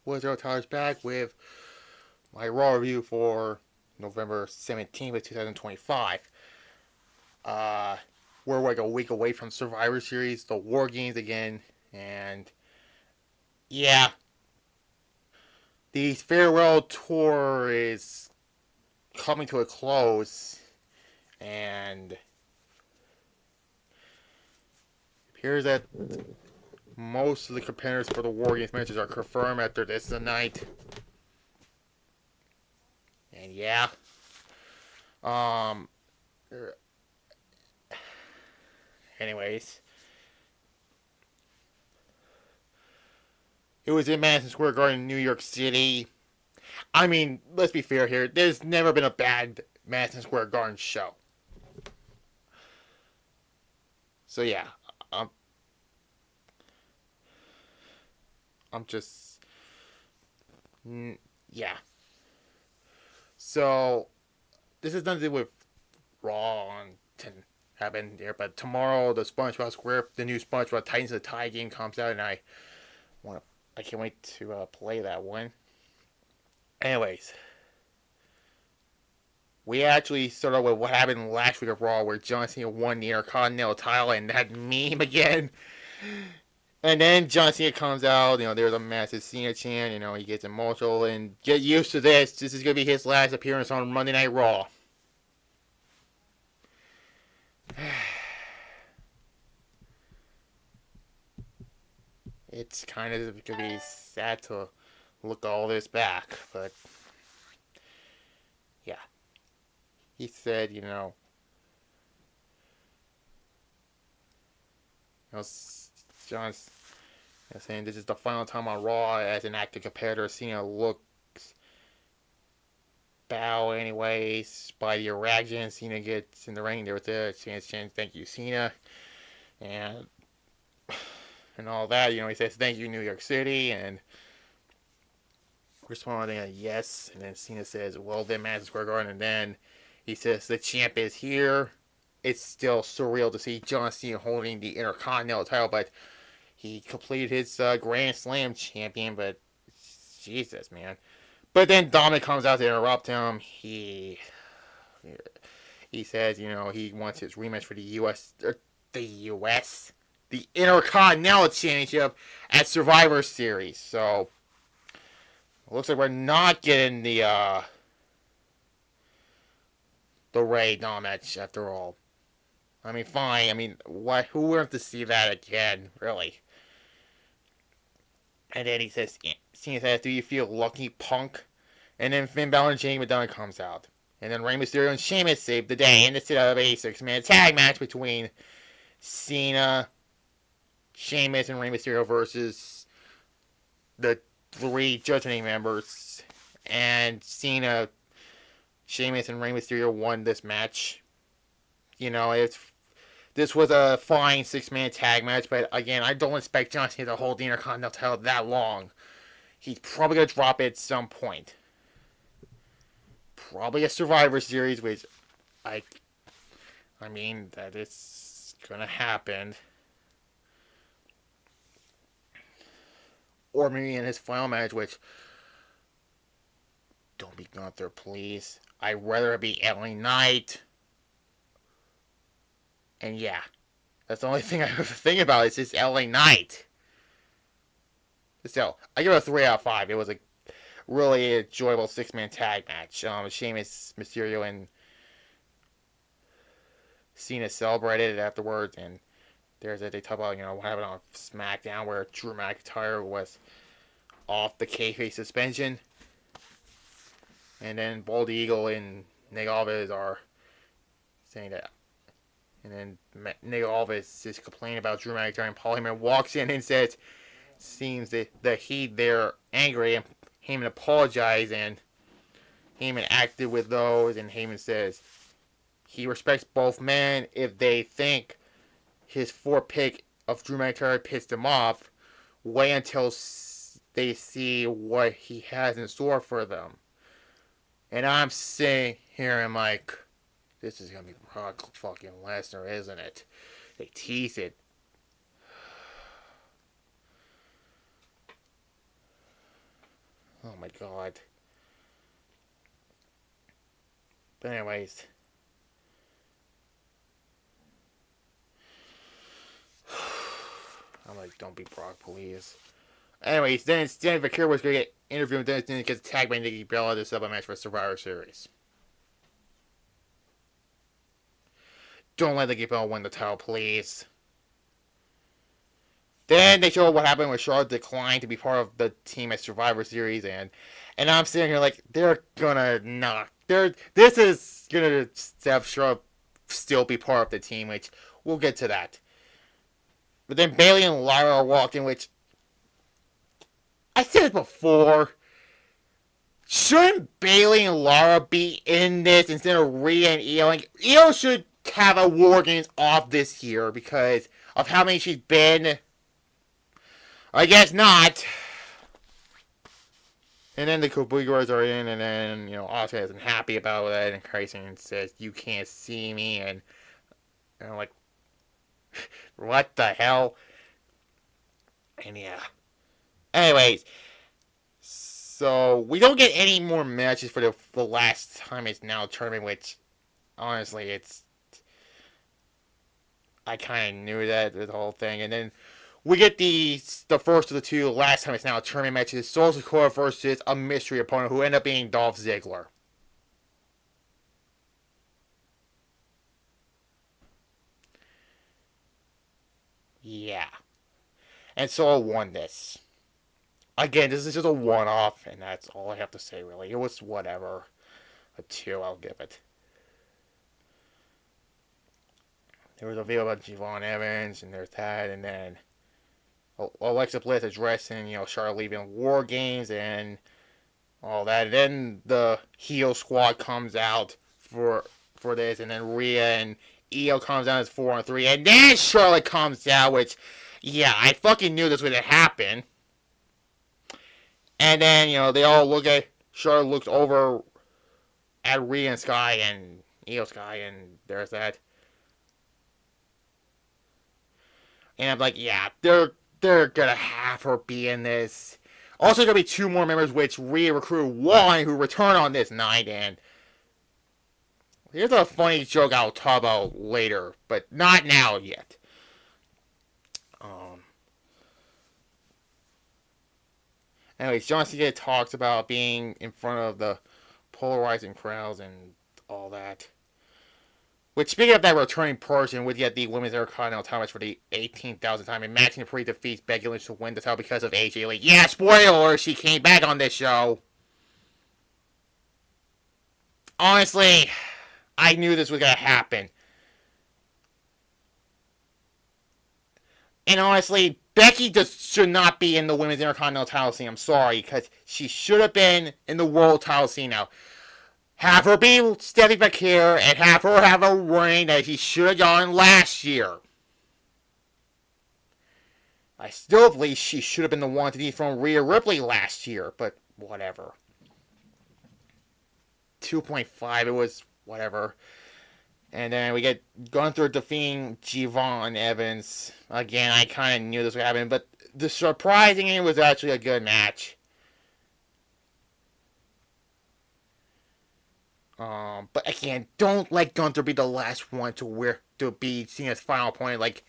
Wizard Tyler's back with my Raw review for November 17th of 2025. Uh, we're like a week away from Survivor Series, the War Games again, and yeah, the farewell tour is coming to a close, and it appears that most of the competitors for the War Games matches are confirmed after this tonight. And yeah, um, anyways, it was in Madison Square Garden, New York City. I mean, let's be fair here. There's never been a bad Madison Square Garden show. So yeah, I'm, I'm just, yeah. So this has nothing to do with Raw and happened there, but tomorrow the SpongeBob Square, the new SpongeBob Titans of the Tie game comes out, and I can't wait to play that one. Anyways, we actually started with what happened last week of Raw, where John Cena won the Intercontinental title, and that meme again. And then John Cena comes out, there's a massive Cena chant, he gets emotional, and get used to this. This is going to be his last appearance on Monday Night Raw. It's kind of going to be sad to look all this back, but yeah. He said, John's saying this is the final time on Raw as an active competitor. Cena looks bow anyways by the reaction. Cena gets in the ring there with the chance, thank you, Cena, and all that. He says thank you, New York City, and responding yes, and then Cena says, well then, Madison Square Garden, and then he says the champ is here. It's still surreal to see John Cena holding the Intercontinental title, but he completed his Grand Slam champion, but Jesus, man. But then Dominic comes out to interrupt him. He says, he wants his rematch for the the Intercontinental Championship at Survivor Series. So it looks like we're not getting the Ray Dom match after all. I mean, fine. I mean, what? Who wants to see that again? Really? And then Cena says, "Do you feel lucky, Punk?" And then Finn Balor and Shane McDonald comes out. And then Rey Mysterio and Sheamus save the day in the set of a six-man tag match between Cena, Sheamus, and Rey Mysterio versus the three Judgment Day members. And Cena, Sheamus, and Rey Mysterio won this match. This was a fine six-man tag match, but again, I don't expect John Cena to hold the Intercontinental title that long. He's probably going to drop it at some point. Probably a Survivor Series, which I mean, that is going to happen. Or maybe in his final match, which, don't be Gunther, please. I'd rather it be LA Knight. And yeah, that's the only thing I ever think about is this LA Knight. So, I give it a 3 out of 5. It was a really enjoyable six-man tag match. Sheamus, Mysterio, and Cena celebrated it afterwards, and they talk about, what happened on SmackDown where Drew McIntyre was off the kayfabe suspension. And then Bald Eagle and Nick Aldis are saying that. And then Nick Aldis is complaining about Drew McIntyre, and Paul Heyman walks in and says, seems that they're angry, and Heyman apologized, and Heyman acted with those, and Heyman says he respects both men. If they think his 4 pick of Drew McIntyre pissed him off, wait until they see what he has in store for them. And I'm sitting here and I'm like, this is going to be Brock fucking Lesnar, isn't it? They tease it. Oh my god. But anyways. I'm like, don't be Brock, please. Anyways, then Stan Vaquero was going to get interviewed with Dennis, then gets tagged by Nikki Bella to set up a match for Survivor Series. Don't let Nikki Bella win the title, please. Then they show what happened when Charlotte declined to be part of the team at Survivor Series, and I'm sitting here like they're gonna not. This is gonna have Charlotte still be part of the team, which we'll get to that. But then Bayley and Lyra walked in, which I said it before. Shouldn't Bayley and Lyra be in this instead of Rhea and Io? Like, Io should have a War Games off this year because of how many she's been. I guess not. And then the Kabuki are in, and then, Oscar isn't happy about that, and Kyson says, "You can't see me," and I'm like, what the hell? And yeah. Anyways, so we don't get any more matches for the last time it's now tournament, which, honestly, I kind of knew that, the whole thing, and then we get the first of the two last time it's now tournament matches. Soul Sakura versus a mystery opponent who ended up being Dolph Ziggler. Yeah. And Solo won this. Again, this is just a one-off, and that's all I have to say, really. It was whatever. A 2, I'll give it. There was a video about Javon Evans, and there's that, and then Alexa Bliss addressing, Charlotte leaving War Games, and all that. And then the heel squad comes out for this, and then Rhea and Io comes out as 4-on-3, and then Charlotte comes out, which, yeah, I fucking knew this would happen. And then, they all look at, Charlotte looks over at Rhea and Sky and Io Sky, and there's that. And I'm like, yeah, they're gonna have her be in this. Also, gonna be 2 more members, which Rhea recruited 1 who return on this night. And here's a funny joke I'll talk about later, but not now yet. Anyways, John Cena talks about being in front of the polarizing crowds and all that. Which, speaking of that returning person, would get the Women's Intercontinental title match for the 18,000th time, and Maxine Dupree defeats Becky Lynch to win the title because of AJ Lee. Yeah, spoiler, she came back on this show. Honestly, I knew this was going to happen. And honestly, Becky just should not be in the Women's Intercontinental title scene. I'm sorry, because she should have been in the World title scene now. Have her be Stephanie McCare and have her have a reign that she should have gotten last year. I still believe she should have been the one to dethrone Rhea Ripley last year, but whatever. 2.5, it was whatever. And then we get Gunther defeating Javon Evans. Again, I kind of knew this would happen, but the surprising thing was actually a good match. But again, don't let Gunther be the last one to be seen as final opponent. Like,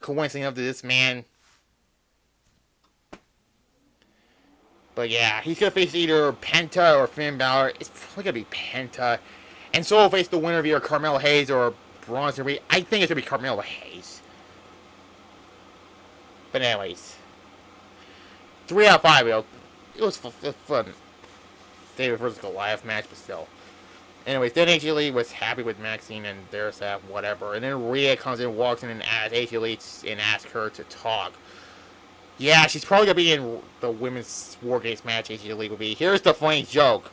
coincidence of this man. But yeah, he's gonna face either Penta or Finn Balor. It's probably gonna be Penta. And so will face the winner of either Carmelo Hayes or Bronson Reed. I think it's gonna be Carmelo Hayes. But anyways, 3 out of 5. It was fun. David versus Goliath match, but still. Anyways, then AJ Lee was happy with Maxine, and there's that, whatever. And then Rhea comes in, walks in, and asks AJ Lee and asks her to talk. Yeah, she's probably gonna be in the women's War Games match. AJ Lee will be. Here's the funny joke: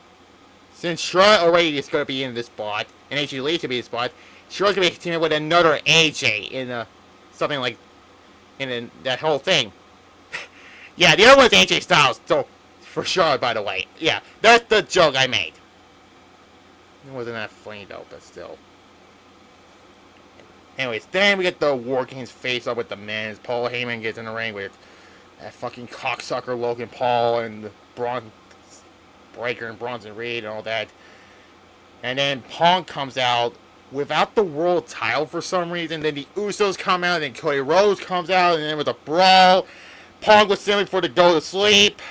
since Charlotte already is gonna be in this spot, and AJ Lee should be in this spot, Charlotte's gonna be teaming with another AJ in something like that whole thing. Yeah, the other one's AJ Styles. So for Charlotte, by the way. Yeah, that's the joke I made. It wasn't that funny though, but still. Anyways, then we get the War Games face up with the men. Paul Heyman gets in the ring with that fucking cocksucker Logan Paul and Braun Breakker and Bronson Reed and all that. And then Punk comes out without the world title for some reason. Then the Usos come out, and then Cody Rhodes comes out, and then with a brawl, Punk was simply for to go to sleep,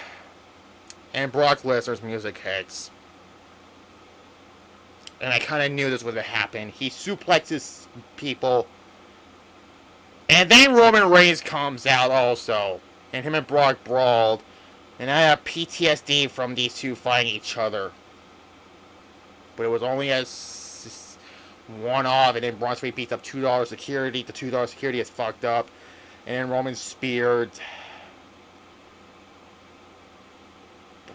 and Brock Lesnar's music hits. And I kind of knew this would happen. He suplexes people, and then Roman Reigns comes out also, and him and Brock brawled, and I have PTSD from these two fighting each other. But it was only as one off, and then Bronson Reed beats up $2 security. The $2 security is fucked up, and then Roman speared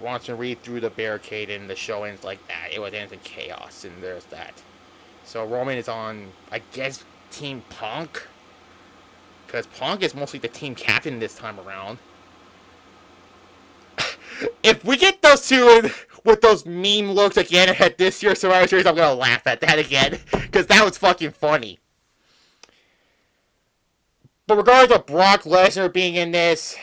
Bronson Reed through the barricade, and the show ends like that. It ends in chaos, and there's that. So Roman is on, I guess, Team Punk, because Punk is mostly the team captain this time around. If we get those two with those meme looks again at this year's Survivor Series, I'm gonna laugh at that again, because that was fucking funny. But regardless of Brock Lesnar being in this,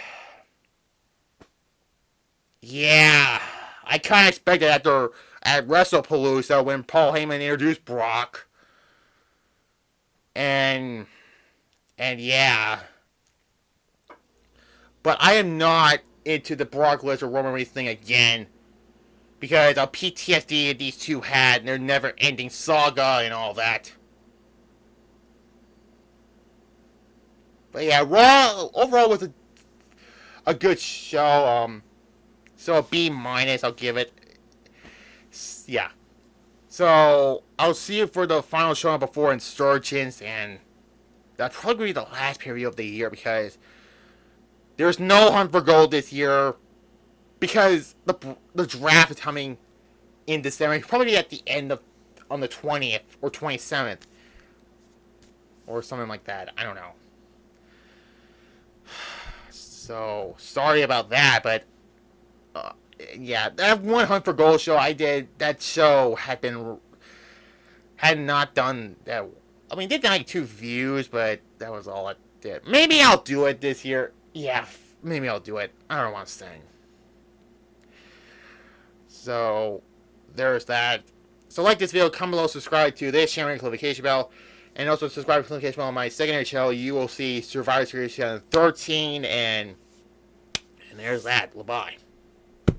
yeah, I kind of expected at WrestlePalooza when Paul Heyman introduced Brock, and yeah, but I am not into the Brock Lesnar Roman Reigns thing again, because of PTSD these two had and their never-ending saga and all that. But yeah, Raw overall was a good show. So a B minus, I'll give it. Yeah. So I'll see you for the final show before Insurgents, and that'll probably be the last period of the year, because there's no Hunt for Gold this year, because the draft is coming in December. It's probably at the end of on the 20th or 27th or something like that. I don't know. So sorry about that, but yeah, that one Hunt for Gold show I did, that show had not done that. I mean, it did 92 views, but that was all it did. Maybe I'll do it this year. Yeah, maybe I'll do it. I don't know what I'm saying. So there's that. So like this video, comment below, subscribe to this channel, click the notification bell, and also subscribe to the notification bell on my secondary channel. You will see Survivor Series 13, and there's that. Bye-bye.